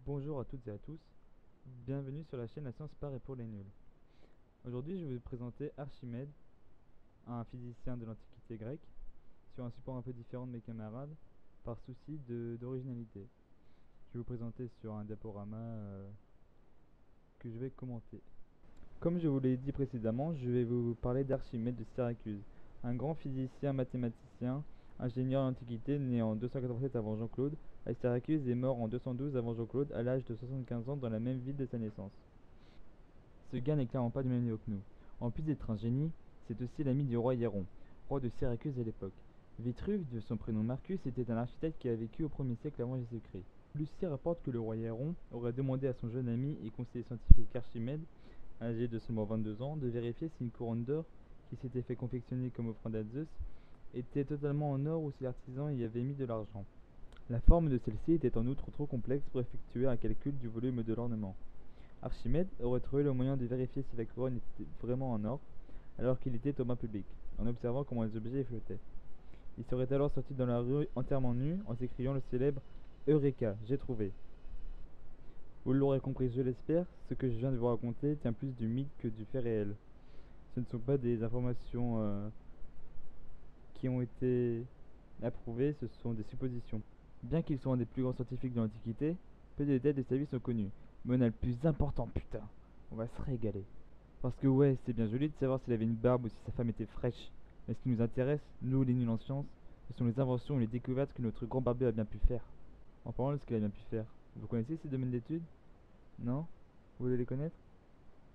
Bonjour à toutes et à tous, bienvenue sur la chaîne La Science Par et pour les nuls. Aujourd'hui je vais vous présenter Archimède, un physicien de l'Antiquité grecque, sur un support un peu différent de mes camarades, par souci d'originalité. Je vais vous présenter sur un diaporama que je vais commenter. Comme je vous l'ai dit précédemment, je vais vous parler d'Archimède de Syracuse, un grand physicien mathématicien, ingénieur de l'Antiquité, né en 287 avant Jean-Claude, à Syracuse et mort en 212 avant Jean-Claude, à l'âge de 75 ans dans la même ville de sa naissance. Ce gars n'est clairement pas du même niveau que nous. En plus d'être un génie, c'est aussi l'ami du roi Hieron, roi de Syracuse à l'époque. Vitruve, de son prénom Marcus, était un architecte qui a vécu au 1er siècle avant Jésus-Christ. Lucie rapporte que le roi Hieron aurait demandé à son jeune ami et conseiller scientifique Archimède, âgé de seulement 22 ans, de vérifier si une couronne d'or, qui s'était fait confectionner comme offrande à Zeus, était totalement en or ou si l'artisan y avait mis de l'argent. La forme de celle-ci était en outre trop complexe pour effectuer un calcul du volume de l'ornement. Archimède aurait trouvé le moyen de vérifier si la couronne était vraiment en or, alors qu'il était au bain public, en observant comment les objets flottaient. Il serait alors sorti dans la rue entièrement nu, en s'écriant le célèbre Eureka, j'ai trouvé. Vous l'aurez compris, je l'espère, ce que je viens de vous raconter tient plus du mythe que du fait réel. Ce ne sont pas des informations qui ont été approuvées, ce sont des suppositions. Bien qu'il soit un des plus grands scientifiques de l'Antiquité, peu de détails de sa vie sont connus. Mais on a le plus important, putain. On va se régaler. Parce que ouais, c'est bien joli de savoir s'il avait une barbe ou si sa femme était fraîche. Mais ce qui nous intéresse, nous les nuls en sciences, ce sont les inventions et les découvertes que notre grand barbu a bien pu faire. En parlant de ce qu'il a bien pu faire, vous connaissez ces domaines d'études? Non? Vous voulez les connaître?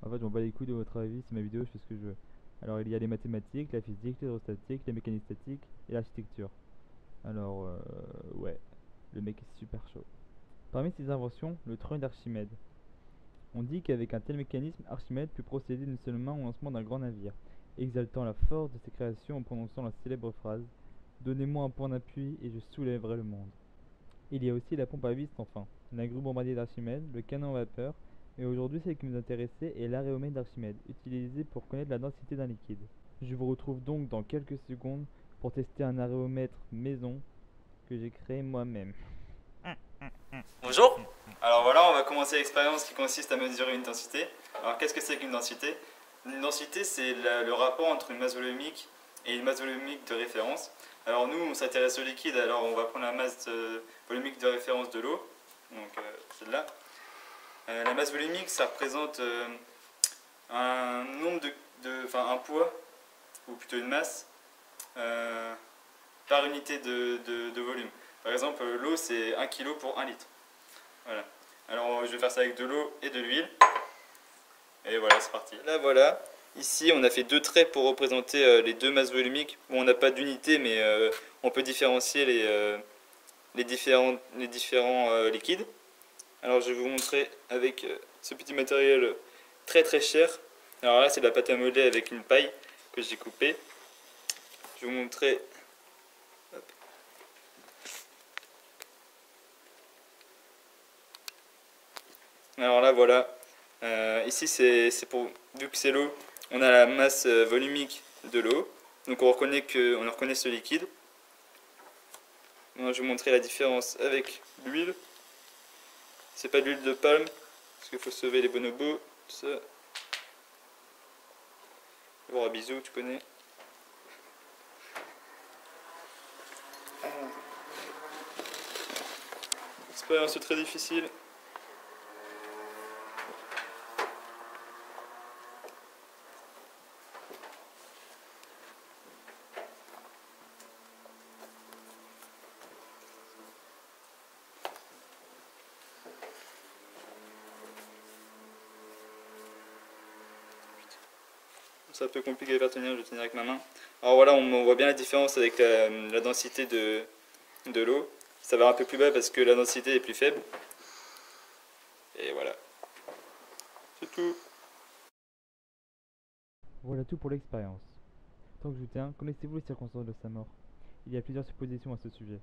En fait, je m'en bats les couilles de votre avis, c'est ma vidéo, je fais ce que je veux. Alors, il y a les mathématiques, la physique, l'hydrostatique, la mécanique statique et l'architecture. Alors, ouais, le mec est super chaud. Parmi ses inventions, le trône d'Archimède. On dit qu'avec un tel mécanisme, Archimède put procéder d'une seule main au lancement d'un grand navire, exaltant la force de ses créations en prononçant la célèbre phrase Donnez-moi un point d'appui et je soulèverai le monde. Il y a aussi la pompe à vis sans fin, la grue bombardier d'Archimède, le canon à vapeur, et aujourd'hui celle qui nous intéressait est l'aréomètre d'Archimède, utilisé pour connaître la densité d'un liquide. Je vous retrouve donc dans quelques secondes pour tester un aréomètre maison que j'ai créé moi-même. Bonjour. Alors voilà, on va commencer l'expérience qui consiste à mesurer une densité. Alors qu'est-ce que c'est qu'une densité? Une densité, c'est le rapport entre une masse volumique et une masse volumique de référence. Alors nous, on s'intéresse au liquide, alors on va prendre la masse volumique de référence de l'eau, donc celle-là. La masse volumique, ça représente un nombre enfin un poids, ou plutôt une masse, par unité de volume. Par exemple, l'eau, c'est 1 kg pour 1 litre. Voilà. Alors je vais faire ça avec de l'eau et de l'huile. Et voilà, c'est parti. Là voilà, ici on a fait deux traits pour représenter les deux masses volumiques. Bon, on n'a pas d'unité, mais on peut différencier les différents liquides. Alors je vais vous montrer avec ce petit matériel très très cher. Alors là c'est de la pâte à modeler avec une paille que j'ai coupée. Je vais vous montrer. Hop. Alors là voilà, ici c'est pour, vu que c'est l'eau, on a la masse volumique de l'eau, donc on reconnaît ce liquide. Maintenant, je vais vous montrer la différence avec l'huile. C'est pas de l'huile de palme, parce qu'il faut sauver les bonobos, tout ça. Bon, un bisou, tu connais. Expérience très difficile. C'est un peu compliqué à faire tenir, je vais tenir avec ma main. Alors voilà, on voit bien la différence avec la densité de l'eau. Ça va un peu plus bas parce que la densité est plus faible. Et voilà, c'est tout. Voilà tout pour l'expérience. Tant que je vous tiens, connaissez-vous les circonstances de sa mort? Il y a plusieurs suppositions à ce sujet.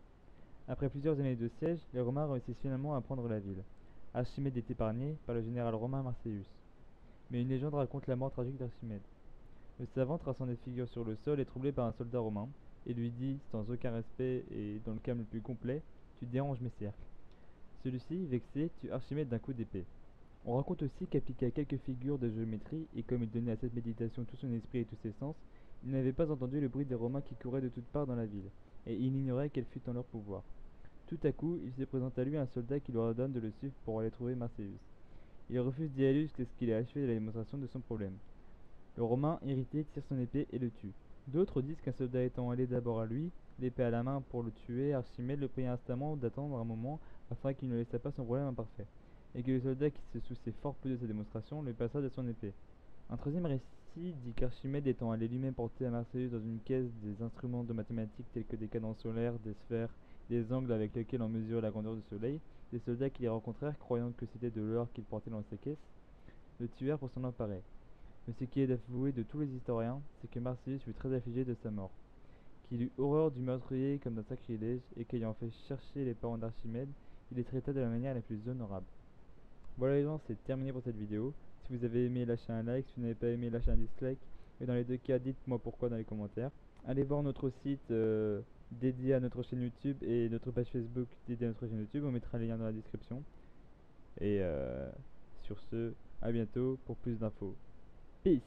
Après plusieurs années de siège, les Romains réussissent finalement à prendre la ville. Archimède est épargné par le général romain Marcellus. Mais une légende raconte la mort tragique d'Archimède. Le savant, traçant des figures sur le sol, est troublé par un soldat romain et lui dit, sans aucun respect et dans le calme le plus complet, Tu déranges mes cercles. Celui-ci, vexé, tue Archimède d'un coup d'épée. On raconte aussi qu'appliqué à quelques figures de géométrie, et comme il donnait à cette méditation tout son esprit et tous ses sens, il n'avait pas entendu le bruit des Romains qui couraient de toutes parts dans la ville, et il ignorait quel fût en leur pouvoir. Tout à coup, il se présente à lui un soldat qui lui ordonne de le suivre pour aller trouver Marcellus. Il refuse d'y aller jusqu'à ce qu'il ait achevé la démonstration de son problème. Le Romain, irrité, tire son épée et le tue. D'autres disent qu'un soldat étant allé d'abord à lui, l'épée à la main pour le tuer, Archimède le pria instamment d'attendre un moment afin qu'il ne laissât pas son problème imparfait, et que le soldat qui se souciait fort peu de sa démonstration le passa de son épée. Un troisième récit dit qu'Archimède étant allé lui-même porter à Marcellus dans une caisse des instruments de mathématiques tels que des cadences solaires, des sphères, des angles avec lesquels on mesure la grandeur du soleil, les soldats qui les rencontrèrent, croyant que c'était de l'or qu'il portait dans ses caisses, le tuèrent pour s'en emparer. Mais ce qui est avoué de tous les historiens, c'est que Marcellus fut très affligé de sa mort, qu'il eut horreur du meurtrier comme d'un sacrilège, et qu'ayant fait chercher les parents d'Archimède, il les traita de la manière la plus honorable. Voilà les gens, c'est terminé pour cette vidéo. Si vous avez aimé, lâchez un like, si vous n'avez pas aimé, lâchez un dislike, et dans les deux cas, dites-moi pourquoi dans les commentaires. Allez voir notre site dédié à notre chaîne YouTube et notre page Facebook dédiée à notre chaîne YouTube, on mettra les liens dans la description. Et sur ce, à bientôt pour plus d'infos. Peace!